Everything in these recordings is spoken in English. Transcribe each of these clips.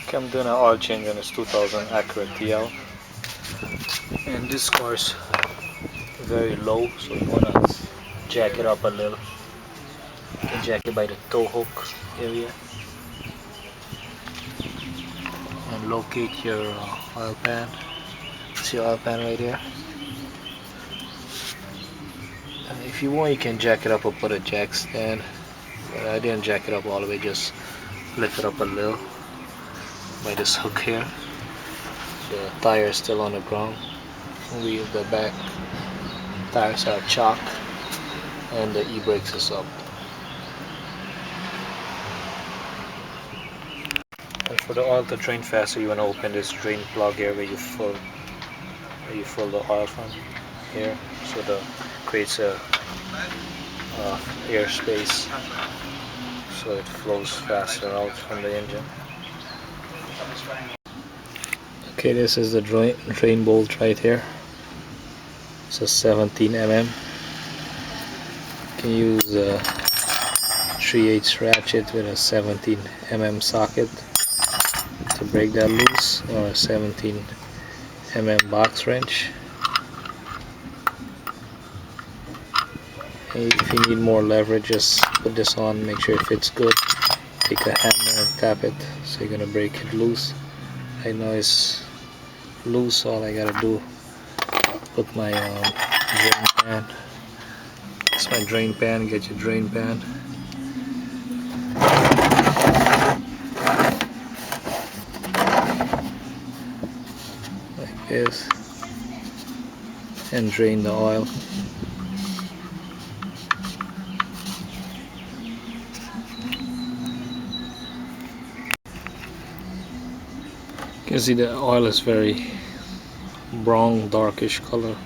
Okay, I'm doing an oil change on this 2000 Acura TL, and this car is very low, so you wanna jack it up a little. You can jack it by the tow hook area and locate your oil pan. See your oil pan right here. And if you want, you can jack it up or put a jack stand, but I didn't jack it up all the way, just lift it up a little by this hook here. The tire is still on the ground. The back tires are chock and the e-brakes is up. And for the oil to drain faster, you want to open this drain plug here where you fill the oil from here, so that creates a air space, so it flows faster out from the engine. Okay, this is the drain bolt right here. It's a 17 mm. You can use a 3/8 ratchet with a 17 mm socket to break that loose, or a 17 mm box wrench. And if you need more leverage, just put this on, make sure it fits good. Take a hammer and tap it, so you're gonna break it loose. Right now it's loose. All I gotta do, put my drain pan. It's my drain pan. Get your drain pan. Like this, and drain the oil. You can see the oil is very brown, darkish color.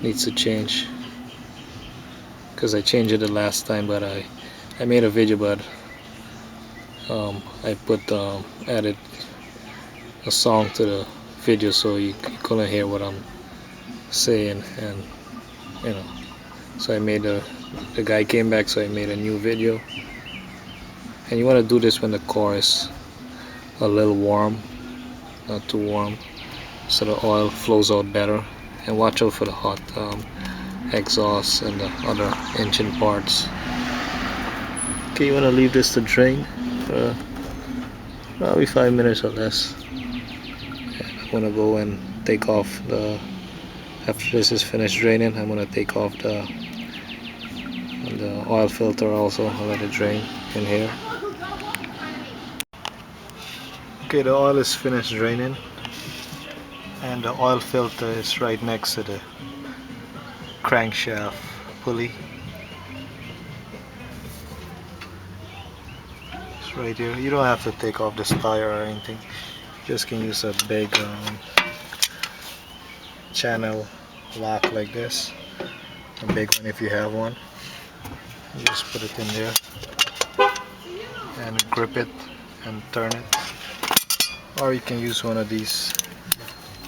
Needs to change, because I changed it the last time, but I made a video, but I added a song to the video, so you couldn't hear what I'm saying, and you know, so I made the guy came back, so I made a new video. And you want to do this when the car is a little warm, not too warm, so the oil flows out better. And watch out for the hot exhaust and the other engine parts. Okay, you want to leave this to drain for probably 5 minutes or less. And I'm gonna go and take off after this is finished draining, I'm gonna take off the oil filter also. I'll let it drain in here. Okay, the oil is finished draining, and the oil filter is right next to the crankshaft pulley. It's right here. You don't have to take off this tire or anything. You just can use a big channel lock like this, a big one if you have one. You just put it in there and grip it and turn it, or you can use one of these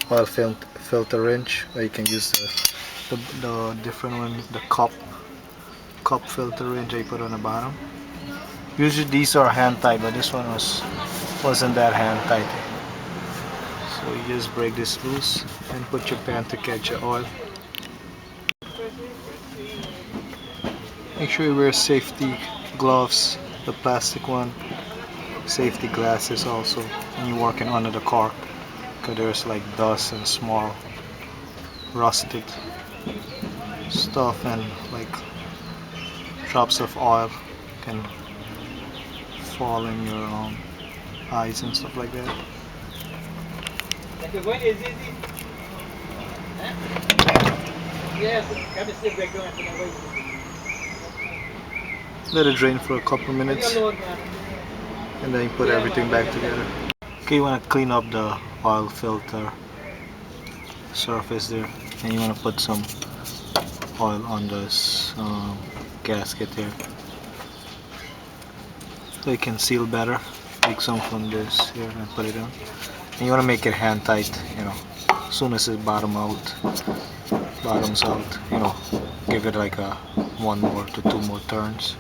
oil filter wrench, or you can use the different one, the cup filter wrench I put on the bottom. Usually these are hand tight, but this one wasn't that hand tight. So you just break this loose and put your pan to catch your oil. Make sure you wear safety gloves, the plastic one, safety glasses also when you're working under the car, because there's like dust and small rusted stuff, and like drops of oil can fall in your eyes and stuff like that. Let it drain for a couple minutes, and then you put everything back together. Okay, you want to clean up the oil filter surface there, and you want to put some oil on this gasket here, so it can seal better. Take some from this here and put it on. And you want to make it hand tight, you know, as soon as it bottoms out, you know, give it like a 1 more to 2 more turns.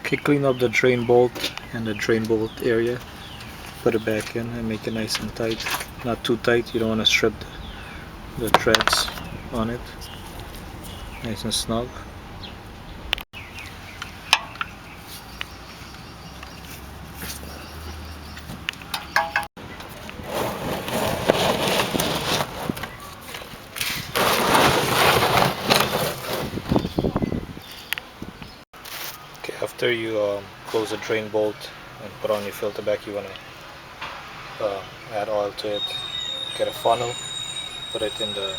Okay, clean up the drain bolt and the drain bolt area. Put it back in and make it nice and tight. Not too tight, you don't want to strip the threads on it. Nice and snug. Okay, after you close the drain bolt and put on your filter back, you want to add oil to it. Get a funnel, put it in the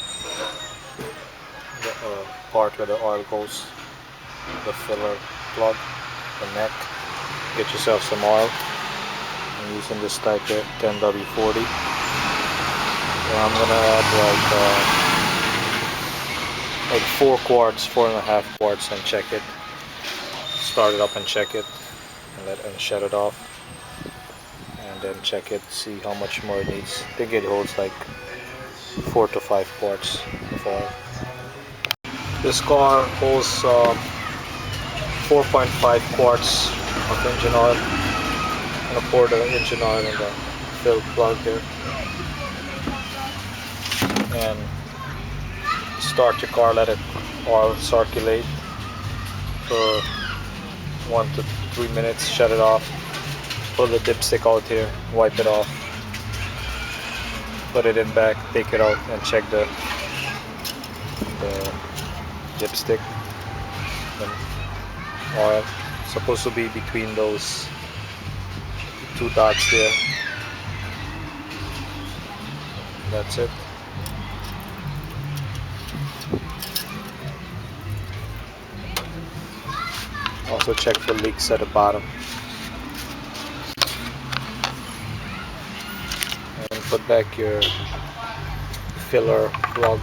part where the oil goes, the filler plug, the neck. Get yourself some oil. I'm using this type here, 10W40. And I'm gonna add like 4 quarts, 4.5 quarts, and check it. Start it up and check it, and shut it off, and then check it, see how much more it needs. I think it holds like 4 to 5 quarts of oil. This car holds 4.5 quarts of engine oil. I'm gonna pour the engine oil in the fill plug here and start your car. Let it oil circulate for 1 to 3 minutes. Shut it off. Pull the dipstick out here. Wipe it off. Put it in back. Take it out and check the dipstick. The oil supposed to be between those 2 dots there. That's it. Also check for leaks at the bottom. And put back your filler plug.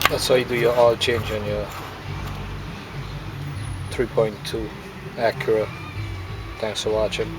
That's how you do your oil change on your 3.2 Acura. Thanks for watching.